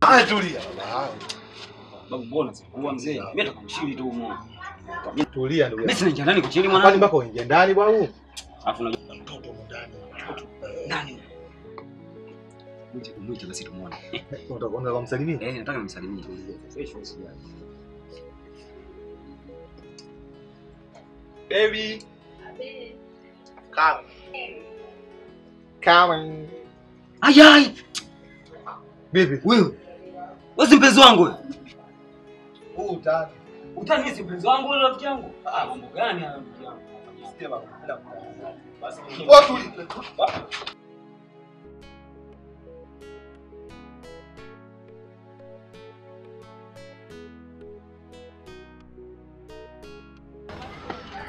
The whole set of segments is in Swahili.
Ah, tulia. Babu mbona sikuwa mzee? Mimi nataka mshili tu humo. Tulia ndugu. Mimi sinaingia ndani kuchili mwanangu. Kwani mpaka uingie ndani bwana? Alafu na mtoto ndani. Ndani. Mwite basi tumuone. Unataka kumsalimia? Nataka nimsalimie. Baby. Come. Come. Ayai. Baby, wewe si mpenzi wangu wewe? Utani. Utani mimi si mpenzi wangu wewe rafiki yangu? Mambo gani haya rafiki yangu? Sikia baba, bila kutani. Basi watu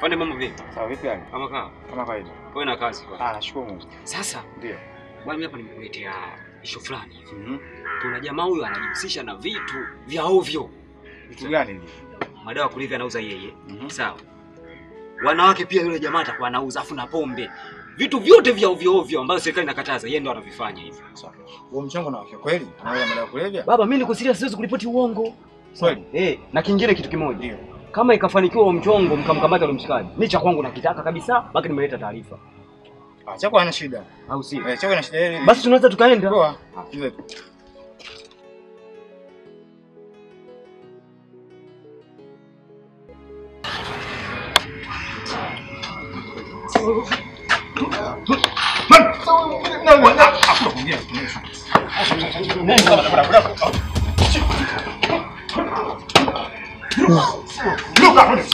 Pande mambo vipi? Sawa vipi yani? Kama kawaida. Wewe na kazi kwa? Nashukuru Mungu. Sasa ndio. Bwana mimi hapa nimekuletea issue fulani hivi. Kuna jamaa huyu anajihusisha na vitu vya ovyo. Vitu gani hivi? Madawa kulevya anauza yeye. Sawa. Wanawake pia yule jamaa atakuwa anauza afu na pombe. Vitu vyote vya ovyo ovyo ambayo serikali inakataza yeye ndo anavifanya hivi. Sawa. Huo mchongo na wake kweli? Anauza madawa kulevya? Baba mimi niko serious, siwezi kuripoti uongo. Kweli? Na kingine kitu kimoja. Ndio. Kama ikafanikiwa mchongo mkamkamata yule mshikaji, mimi cha kwangu nakitaka kabisa, baki nimeleta taarifa. Chako ana shida. Au si? Chako ana shida. Basi tunaweza tukaenda. Poa. Hivyo.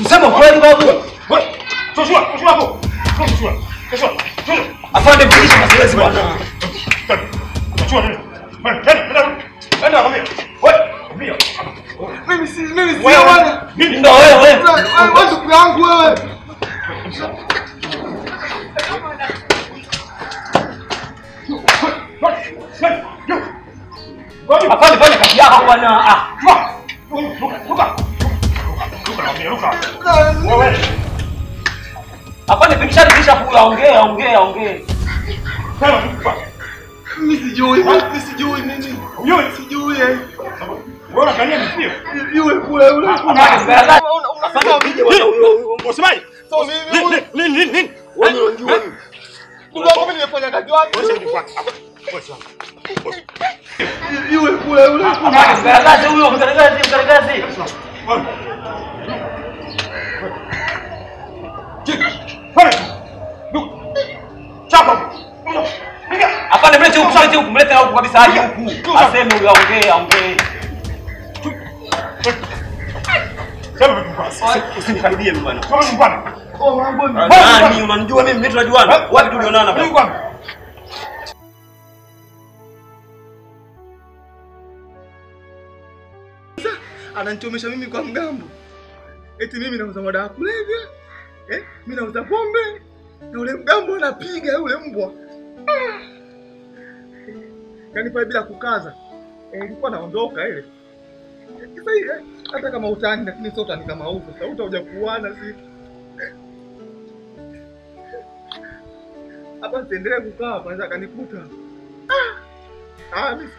Sema kweli babu. Toshua hapo. Toshua. Afande mpisha mazoezi bwana. Toshua nini? Enda kamia. Wewe. Mimi si bwana. Mimi ndo wewe. Wewe ndugu yangu wewe. Afande fanya kazi yako bwana. Wewe. Afande pisha kula ongea. Mimi sijui mimi. Sijui. Bora kania msio. Yule kule. Afande upige bwana huyo. Msemaji. So mimi Nini? wewe unajua nini? Ndio mimi nimefanya kazi wapi? Yule kule. Mgaragazi huyo, mgaragazi. Afande mlete huku mlete huku kabisa aje huku. Aseme huyo ongee. Usinikaribie mimi bwana. Nani unanijua mimi tunajuana? Wapi tulionana bwana? Ananichomesha mimi kwa mgambo. Eti mimi nauza madawa kulevya. Mimi nauza pombe. Na yule mgambo anapiga yule mbwa. Kanipa bila kukaza. Nilikuwa naondoka ile. Sasa ile hata kama utani lakini sio utani kama huko. Sasa utakuja kuana si. Hapa siendelee kukaa kwanza kanikuta. Mimi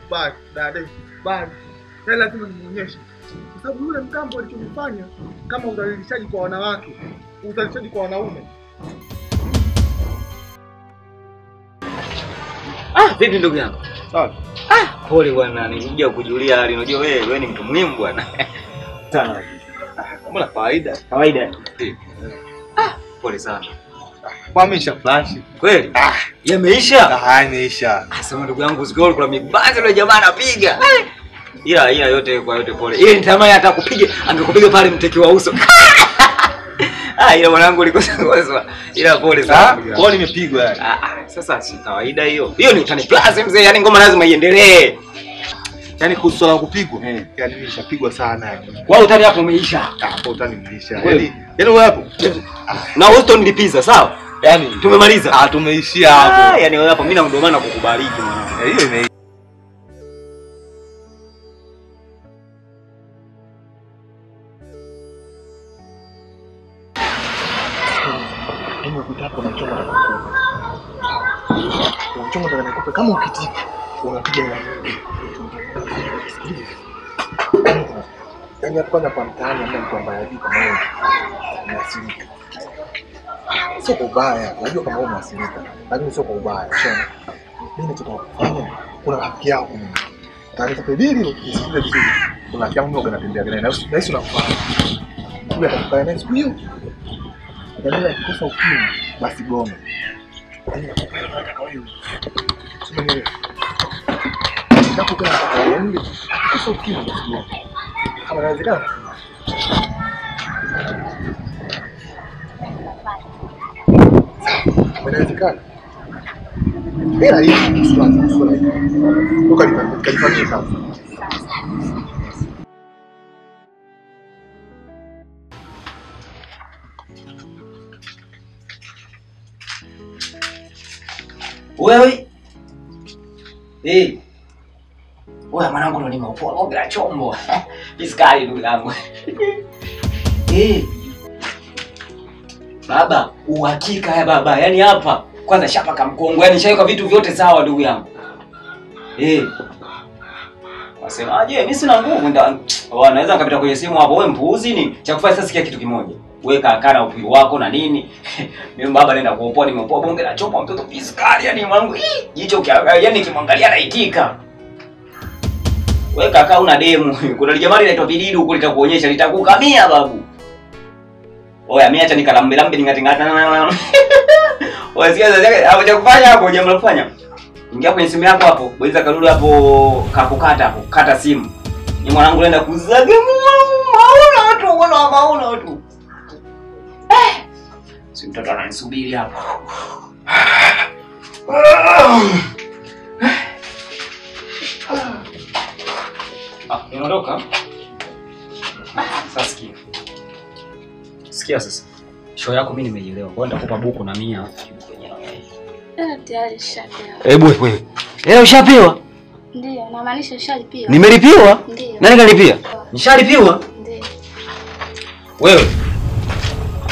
sibaki. Dada sibaki. Na lazima nimuonyeshe. Kwa sababu yule mkambo alichomfanya kama udhalilishaji kwa wanawake, udhalilishaji kwa wanaume. Vipi ndugu yangu? Sawa. Pole bwana, nilikuja kukujulia hali. Unajua wewe ni mtu muhimu bwana. Sana. Mbona kawaida? Pole sana. Kwa mimi flash. Kweli? Yameisha? Yameisha. Sema ndugu yangu usikole kuna mibazi yule jamaa anapiga. Ila yote kwa yote pole. Ile nitamani hata kupiga, angekupiga pale mteki wa uso. Ila mwanangu ulikosa. Ila pole sana. Kwa nimepigwa yani. Sasa si kawaida hiyo. Hiyo ni utani plus mzee, yani ngoma lazima iendelee. Yaani kusala kupigwa. Yaani nilishapigwa sana yani. Kwa utani hapo umeisha. Hapo utani umeisha. Yaani wewe hapo. Na Houston nilipiza, sawa? Yaani tumemaliza. Tumeishia hapo. Yaani wewe hapo mimi na ndio maana kukubariki mwanangu. Hiyo ime Hapo na mchongo atakupa. Mchongo ndio anakupa kama ukitika unapiga na Yaani hapo kwanza kwa mtaani ambaye mtu ambaye hajui kama wewe umeasilika. Sio kwa ubaya, unajua kama wewe umeasilika, lakini sio kwa ubaya, unaona? Mimi ninachokufanya kuna rafiki yako mimi. Taarifa pembeni usikize vizuri. Kuna rafiki yangu anatembea naye na hisi unafahamu. Yule atakufanya naye siku hiyo. Ndio kukosa ukimwi basi gome. Nataka wewe. Sema nini? Nataka kuna wewe. Kukosa ukimwi basi gome. Kama inawezekana. Inawezekana. Hela hii swala hii. Ukalifanyia sasa. Wewe. Wewe mwanangu ndo nimeopoa bonge la chombo. Fiskali ndugu yangu. Baba, uhakika ya baba. Yaani hapa kwanza shapa kama mkongo. Yaani shaweka vitu vyote sawa ndugu yangu. Wasemaje? Mimi sina nguvu ndio. Naweza nikapita kwenye simu hapo. Wewe mpuuzi ni? Cha kufanya sasa sikia kitu kimoja. Weka akana upio wako na nini? Mimi baba naenda kuopoa, nimeopoa bonge la chombo mtoto fiskali yani mwanangu. Jicho kiangalia yani kimwangalia anaitika. Weka akaa una demu. Kuna jamani inaitwa Bididu huko litakuonyesha litakukamia babu. Oya mimi acha nikalambe lambe ningatingata. Oya sikia sasa hapo cha kufanya hapo jambo la kufanya. Ingia kwenye simu yako hapo, bonyeza kalulu hapo kakukata hapo, kata simu. Ni mwanangu naenda kuzaga mauna watu. Si mtoto ananisubiri hapo. Unaondoka? Sasa sikia. Sikia sasa. Show yako mimi nimeielewa. Kwa hiyo nitakupa buku na 100. Tayari nishapewa. Hebu wewe. Ushapewa? Ndio, namaanisha nishalipiwa. Nimelipiwa? Ndio. Nani kalipia? Nishalipiwa? Ndio. Wewe.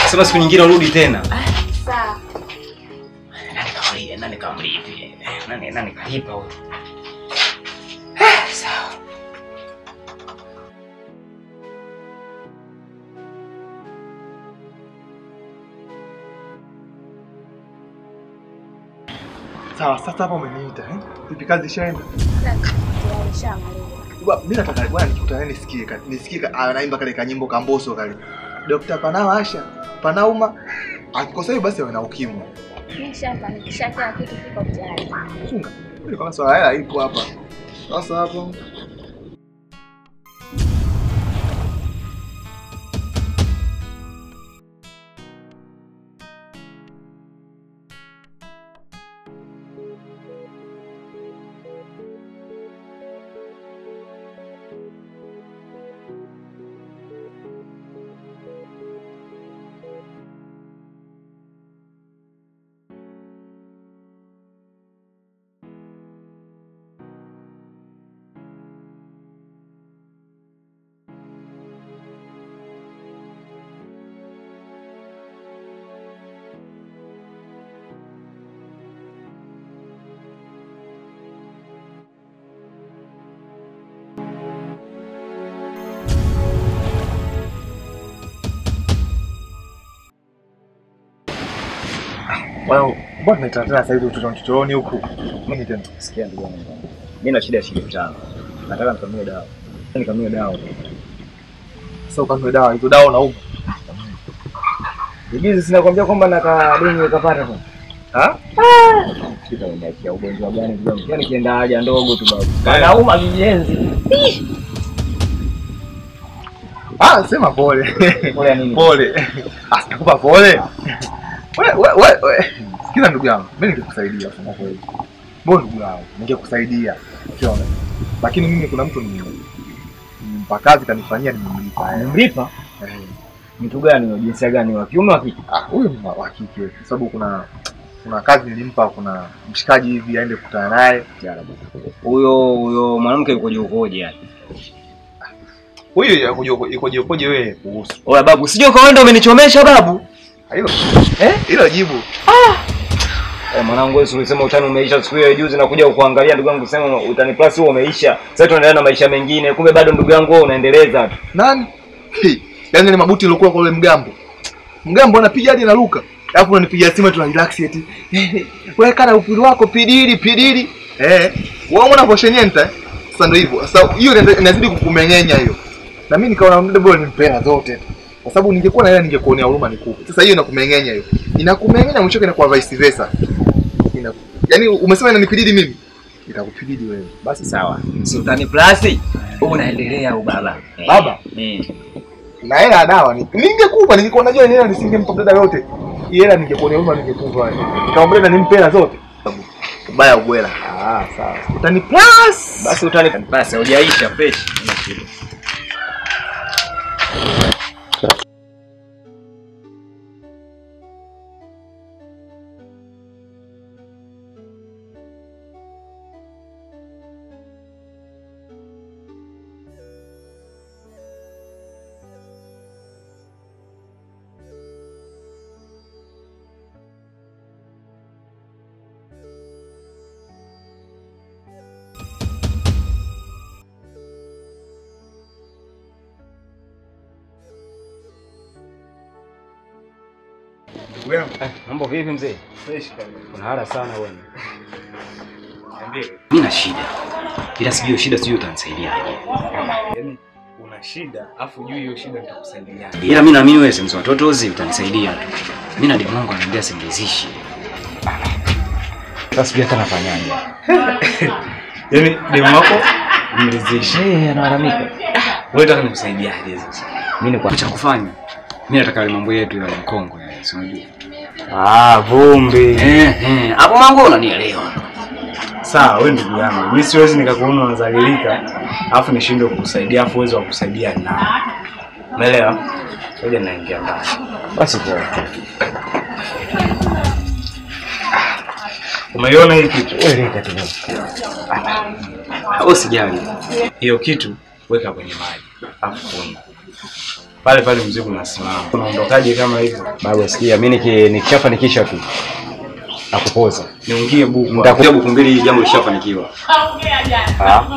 Sema siku nyingine urudi tena. Sawa. Nani kamlipi? Nani kalipa wewe? Sawa. Sawa, sasa hapa umeniita Vipi kazi ishaenda? Tayari shamaliza. Mimi nataka bwana nikutane nisikie anaimba kale kanyimbo kamboso kale. Dr. Panao Asha, Panauma akikosa hiyo basi wana ukimwi. Mimi nishafanikisha kila kitu kiko tayari. Funga. Ile kama swala hela ipo hapa. Sasa hapo. Wao, mbona tunataka sasa hivi tutooni huku? Mimi tena Sikia ndugu yangu. Mimi na shida ya shilingi 5. Nataka nikamie dawa. Nikamie dawa. Sasa ukanunue dawa, hizo dawa unauma. Hizi sinakwambia kwamba nakadeni ukapata tu. Shida unaachia ugonjwa gani ndugu yangu? Yaani kienda haja ndogo tu babu. Anauma kijenzi. Sema pole. Pole nini? Pole. Nakupa pole. Wewe. Sikiza ndugu yangu, mimi ningekusaidia kwa kweli. Mbona ndugu yangu, ningekusaidia. Unaona? Lakini mimi kuna mtu nimempa kazi kanifanyia nimemlipa. Nimemlipa? Mtu gani wa jinsia gani, wa kiume wa kike? Huyo ni wa kike kwa sababu kuna kazi nilimpa, kuna mshikaji hivi aende kukutana naye. Huyo mwanamke yukoje yani? Huyo yukoje wewe kuhusu? Oya babu, sije ukaenda umenichomesha babu. Hilo. Hilo jibu. Mwanangu wewe ulisema utani umeisha siku hiyo juzi na kuja kuangalia ndugu yangu kusema utani plus huo umeisha. Sasa tunaendelea na maisha mengine. Kumbe bado ndugu yangu wewe unaendeleza tu. Nani? Yaani ni mabuti ilikuwa kwa yule mgambo. Mgambo anapiga hadi naruka. Alafu unanipigia simu tu na relax eti. Wewe kana upili wako pidili. Wewe unavoshenyenta. Sasa ndio hivyo. Sasa hiyo inazidi kukumengenya hiyo. Na mimi nikaona mdada bora nimpenda zote. Kwa sababu ningekuwa na yeye ningekuonea huruma nikupe. Sasa hiyo inakumengenya hiyo. Inakumengenya mwisho inakuwa vice versa. Yaani umesema inanipididi mimi. Nitakupididi wewe. Basi sawa. Sultani Plus unaendelea ubaba. Baba? Na hela dawa ningekupa ningekuwa najua hela nisingempa mdada yote. Hela ningekuonea huruma ningekupa wewe. Nikamwambia nimpe hela zote. Ubaya ubwela. Sawa. Utani Plus. Basi utani Plus hujaisha fresh. Mambo vipi mzee? Fresh kabisa. Una hara sana wewe. Niambie. Mimi na shida. Ila sijui shida sijui utanisaidiaje. Yaani una shida afu juu hiyo shida nitakusaidia. Ila mimi naamini wewe si watoto wote utanisaidia tu. Mimi na demu wangu ananiambia simrizishi. Sasa sijui hata nafanyaje. Yaani demu wako mrizishi analalamika. wewe unataka nikusaidiaje sasa? Mimi ni kwa cha kufanya. Mimi nataka ile mambo yetu ya Mkongo yale, si unajua. Vumbi. Hapo mangu unanielewa. Sawa, wewe ndugu yangu. Mimi siwezi nikakuona unazalilika, afu nishindwe kukusaidia, afu uwezo wa kusaidia na. Umeelewa? Ngoja naingia ndani. Basi poa. Umeiona hii kitu? Wewe leta tu. Usijali. Hiyo kitu weka kwenye maji, afu kunywa. Pale pale mzigo unasimama. Unaondokaje kama hivyo? Baba sikia, mimi nikishafanikisha tu nakupoza. Niungie buku. Nitakuja buku mbili jambo lishafanikiwa.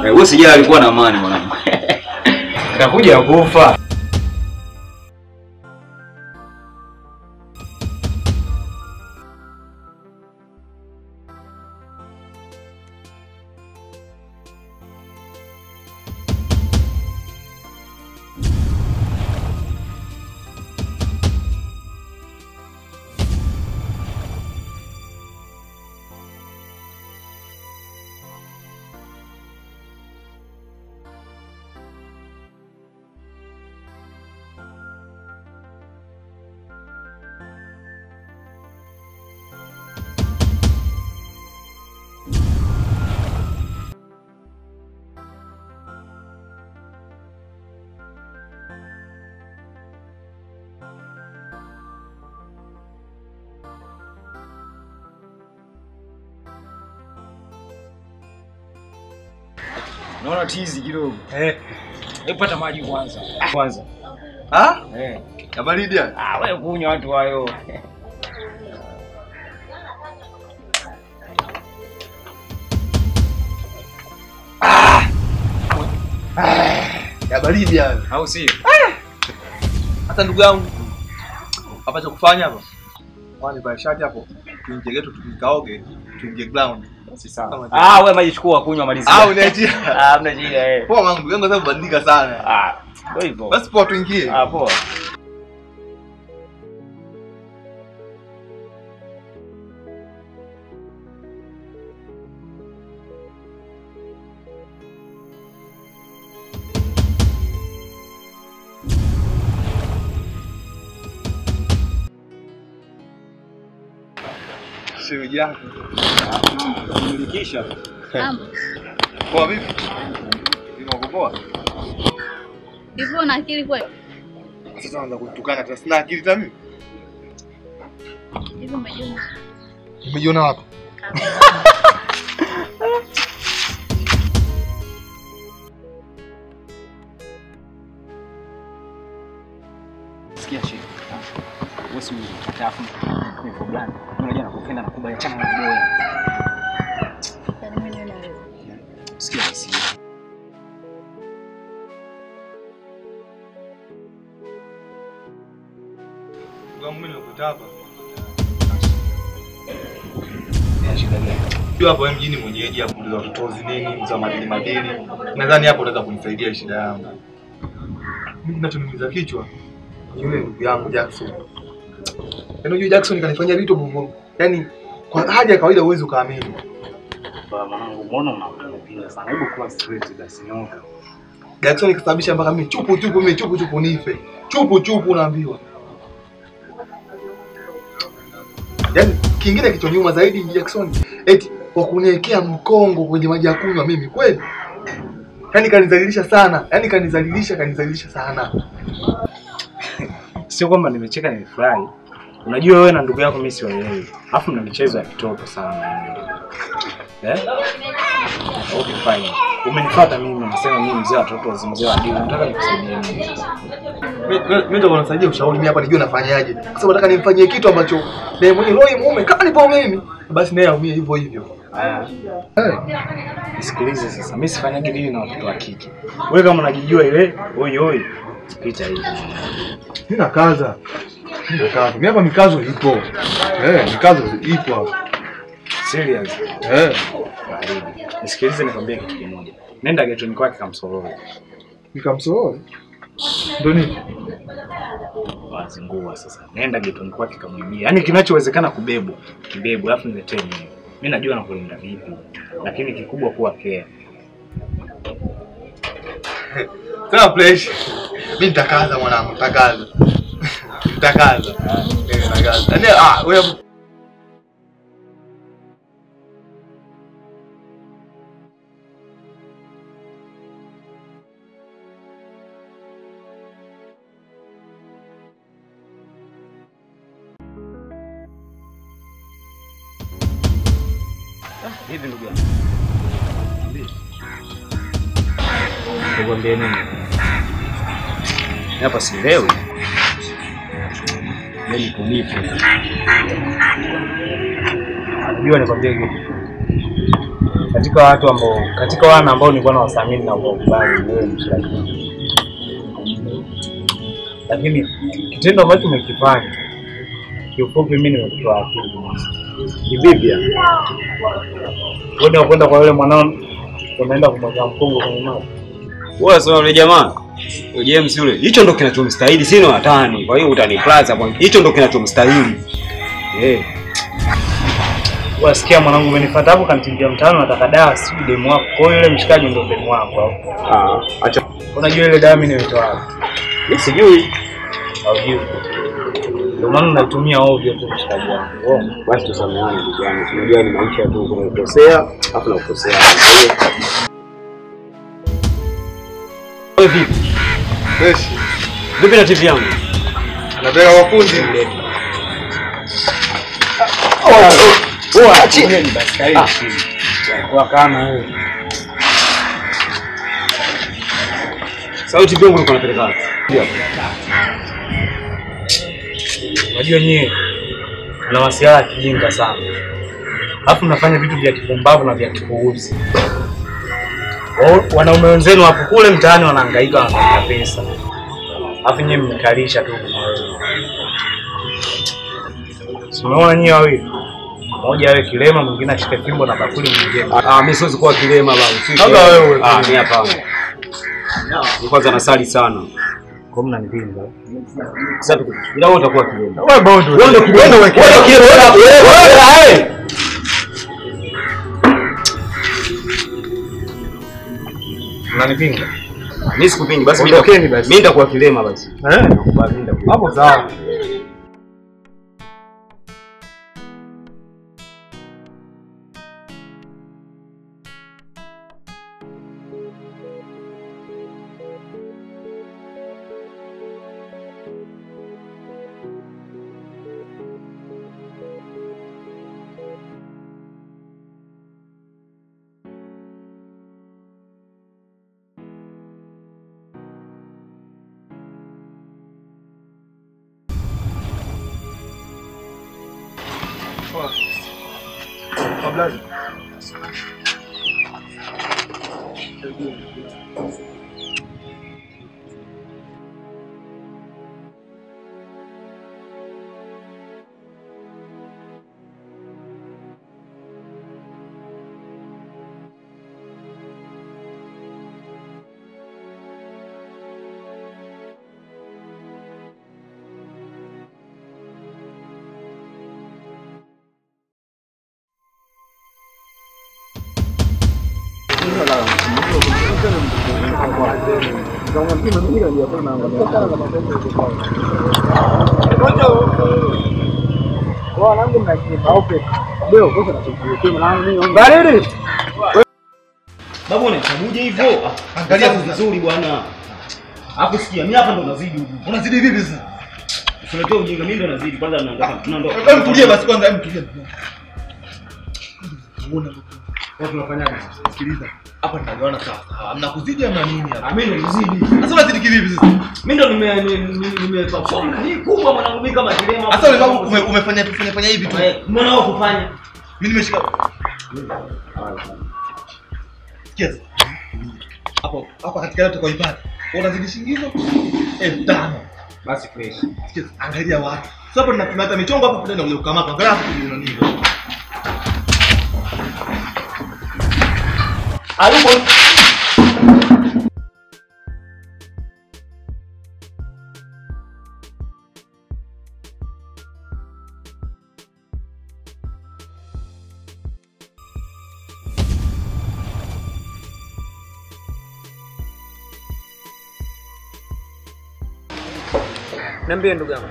Wewe sijali alikuwa na amani mwanangu. Nitakuja kufa. Naona tizi kidogo. Epata maji kwanza. Kwanza. Ya baridi ya? Wewe kunywa watu hayo. Ya baridi ya. Au sio? Hata ndugu yangu. Hapa cha kufanya hapa. Kwani ba shati hapo. Tuingie geto tukikaoge, tuingie ground. Si sawa. Wewe maji chukua kunywa malizia. Unaitia. Hamna shida Poa mangu, ndugu yangu sasa badilika sana. Ndio hivyo. Basi poa tuingie. Poa. Shemeji yako. Nilikisha. Poa vipi? Niko poa. Hivyo na akili kweli? Sasa naanza kutukana tena, sina akili tena mimi. Hivyo umejiona? Umejiona wapi? Sikia shida. Wewe si mtafu. Hivyo gani? Unajua nakupenda na kubaya chana na boya. Yaani mimi na wewe. Sikia hisi. Kwa mimi nimekuta hapa. Shida gani? Jua hapo wewe mjini mwenyeji hapo kuuliza watotozi nini, mza madini. Nadhani hapo unaweza kunisaidia shida yangu. Mimi ninachoniumiza kichwa ni yule ndugu yangu Jackson. Yaani yule Jackson kanifanyia vitu bovu. Yaani kwa haja ya kawaida uwezo kaamini. Baba mwanangu, mbona unapenda sana? Hebu kuwa straight basi nyoka. Jackson kasababisha mpaka mimi chupu nife. Chupu naambiwa. Yaani kingine kichonyuma zaidi Jackson eti kwa kuniwekea mkongo kwenye maji ya kunywa mimi kweli. Yaani kanizalilisha sana. Yaani kanizalilisha sana. Sio kwamba nimecheka nimefurahi. Unajua wewe na ndugu yako mimi si wewe. Alafu mna michezo ya kitoto sana. Okay fine. Umenifuata mimi unasema mimi mzee wa watoto mzee wa dini. Nataka nikusaidie nini? Mimi ndio nasaidia ushauri mimi hapa nijue nafanyaje. Kwa sababu nataka nimfanyie kitu ambacho naye mwenyewe roho mume kama nipo mimi basi naye aumie hivyo hivyo. Nisikilize sasa. Mimi sifanyagi nini na watoto wa kike. Wewe kama unajijua ile oi pita hivi. Mimi nakaza. Mimi hapa mikazo ipo. Mikazo ipo hapa. Serious? Nisikilize nikwambie kitu kimoja. Nenda getoni kwake kamsorole. Nikamsorole? Ndio nini? Wazingua sasa. Nenda getoni kwake kamwibia. Yaani kinachowezekana kubebwa, kibebwe alafu niletee mimi. Mimi najua nakulinda vipi. Lakini kikubwa kuwa care. Sawa pressure. Mimi nitakaza mwanangu, nitakaza. Nitakaza. Wewe hivi ndugu yangu. Nikwambie nini? Hapa sielewi. Mimi kunifu. Unajua nikwambie kitu. Katika wana ambao nilikuwa nawathamini na kuwakubali wewe mshiriki. Lakini kitendo ambacho umekifanya kiufupi mimi nimekutoa akili. Kivipi? Wewe unakwenda kwa yule mwanao unaenda kumwaga mkongo kwenye maji. Wewe sio yule jamaa. Yule James yule. Hicho ndo kinachomstahili sino hatani. Kwa hiyo utaniplaza kwa hicho ndo kinachomstahili. Wewe sikia mwanangu umenifuata hapo kanitingia mtaani nataka dawa si demu wako. Kwa hiyo yule mshikaji ndo demu wako. Acha. Unajua ile dawa mimi nimetoa wapi? Mimi sijui. Haujui. Ndio maana naitumia ovyo tu mshikaji wangu. Basi tusameane ndugu yangu. Unajua ni maisha tu kunakosea, afu na kukosea. Wewe vipi? fresh. Vipi na TV yangu? Napenda wafundi. Achi. Basi karibu chini. Kwa kama wewe. Sauti yangu uko napeleka wapi? Ndio. Unajua nyie na masiara kijinga sana. Alafu mnafanya vitu vya kipumbavu na vya kipuuzi. Wanaume wenzenu hapo kule mtaani wanahangaika wanatafuta pesa. Alafu nyie mmekalisha tu kwa wewe. Unaona nyie wawili? Mmoja awe kilema, mwingine ashike fimbo na bakuli mwingine. Mimi siwezi kuwa kilema baba. Sasa wewe. Mimi hapa. Ni kwanza nasali sana. Kwa mnanipinga. Sasa ila wewe utakuwa kilema. Wewe bondo. Wewe ndio kilema. Wewe Mnanipinga? mimi sikupingi basi mimi nitakuwa kilema basi. Hapo sawa. Kabla Babu unachamuje hivyo? Angalia vizuri bwana. Hapo sikia, mimi hapa ndo nazidi huko. unazidi vipi sasa? Unajua ujinga mimi ndo nazidi. Kwanza tunaondoka. Hebu tulie basi kwanza, hebu tulie. Watu tunafanyaje? Sikiliza. Hapa tunagawana sawa. Mnakuzidi ama nini hapa? Mimi ndo nazidi. Sasa unazidi kivipi sasa? Mimi ndo nimeperform hii kubwa mwanangu mimi kama kilema. Sasa wewe babu umefanya hivi tu. Mbona wewe kufanya? Mimi nimeshika. Yes. Hapo katika yote kwa ibada. Unazidi shingizo 5,000. Basi fresh. Yes, angalia watu. Sasa hapo tunapata michongo hapo tunaenda kule kukamata. Angalia hapo kuna nini. Ayubo. Niambie ndugu yangu.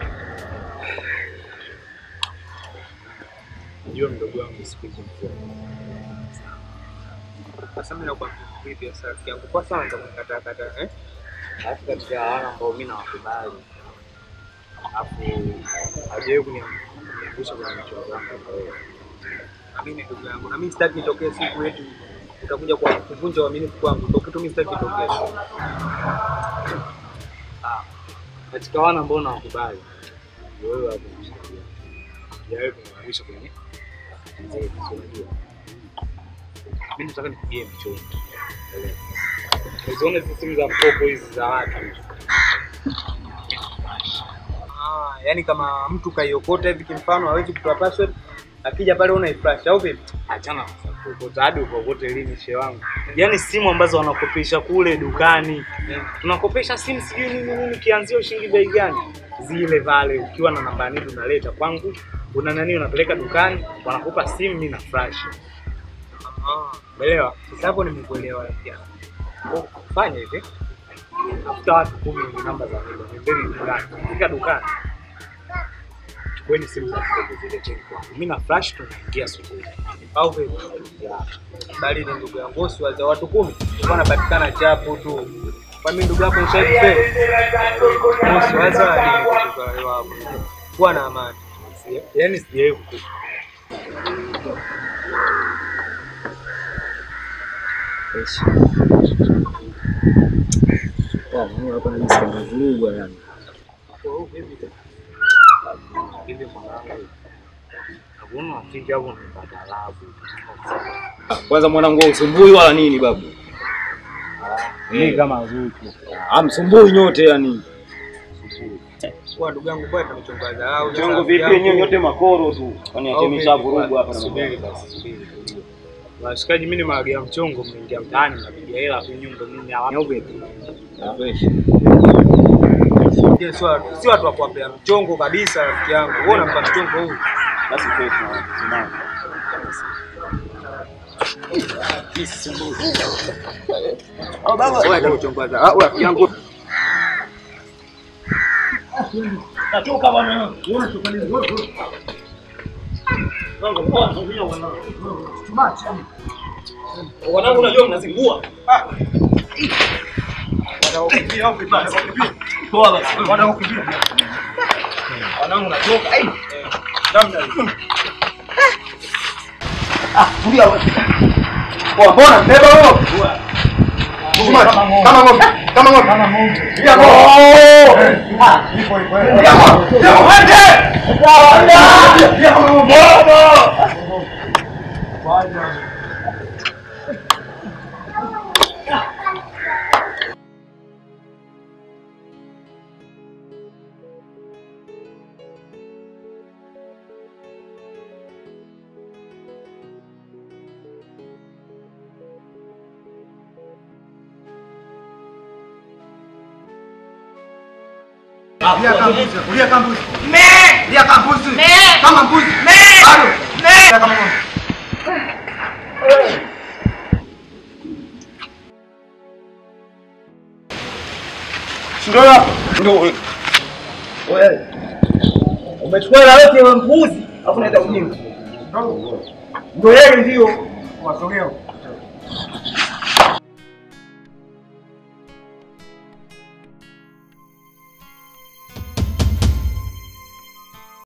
Najua mdogo wangu siku hizi mkubwa. Sasa mimi nakwambia vipi ya sasa yangu kwa sana nitakata alafu katika wale ambao mimi nawakubali. Alafu hajawahi kuniangusha kwenye mchoro wangu. Mimi ndugu yangu na mimi sitaki nitokee siku yetu utakuja kwa kuvunja uaminifu kwangu. Ndio kitu mimi sitaki kitokee. Katika wana ambao nawakubali wewe hapo unasaidia. Yawe kuniangusha kwenye mzee unajua. Mimi nataka nipigie mchoro. Usione system za mkopo hizi za watu. Yani kama mtu kaiokota hivi kimfano hawezi kutoa password, akija pale una iflash au vipi? Achana kwa hadi ukokote lini shehe wangu. Yaani simu ambazo wanakopesha kule dukani. Tunakopesha simu sijui nini kianzio shilingi bei gani? Zile vale ukiwa na namba nini unaleta kwangu, una nani unapeleka dukani, wanakupa simu mimi na flash. Umeelewa? Sasa hapo nimekuelewa pia. Fanya hivi. Tafuta watu 10 wenye namba za mbele dukani. Fika dukani. Chukueni simu za zile cheki kwangu. Mimi na flash tunaingia sokoni. Au vipi? Bali ni ndugu yangu bosi wa watu 10. Kwa napatikana chapo tu. Kwa mimi ndugu yako nishaje? Bosi waza ni kwa kuwa na amani. Yaani sijawahi kukupa. Mungu hapa anajisikia vurugu yani. Hivi mwanangu. Hakuna afiki hapo mpaka labu. Kwanza mwanangu usumbui wala nini babu? Mimi kama zuchu. Msumbui nyote yani. Kwa ndugu yangu bwana tumechongaza au Mchongo vipi yenyewe nyote makoro tu. Kwani atemesha vurugu hapa na subiri. Washikaji mimi ni maagia mchongo mmeingia mtaani mnapiga hela kwa nyumba mimi hawapo vipi? Si watu wa kuapea mchongo kabisa rafiki yangu. Wewe unampa mchongo huu. basi fresh na simama. Oh baba, wewe ndio mchongoza. Rafiki yangu. Nachoka bwana. Unaona choka nini? Wanangu unajua mnazingua. Wanaokimbia au vipi? Poa basi. Wanaokimbia. Wanangu nachoka. Namna tulia wewe. Poa mbona mbeba wewe? Kama ng'ombe. Ndio ng'ombe. Ipo. Ndio ng'ombe. Lia kambuzi. Lia kambuzi. Kama mbuzi. Bado. Kama ng'ombe. Ndio. Wewe. Umechukua la yote ya mbuzi, afu unaenda kunyima. Ndio yeye ndio. Wasogeo.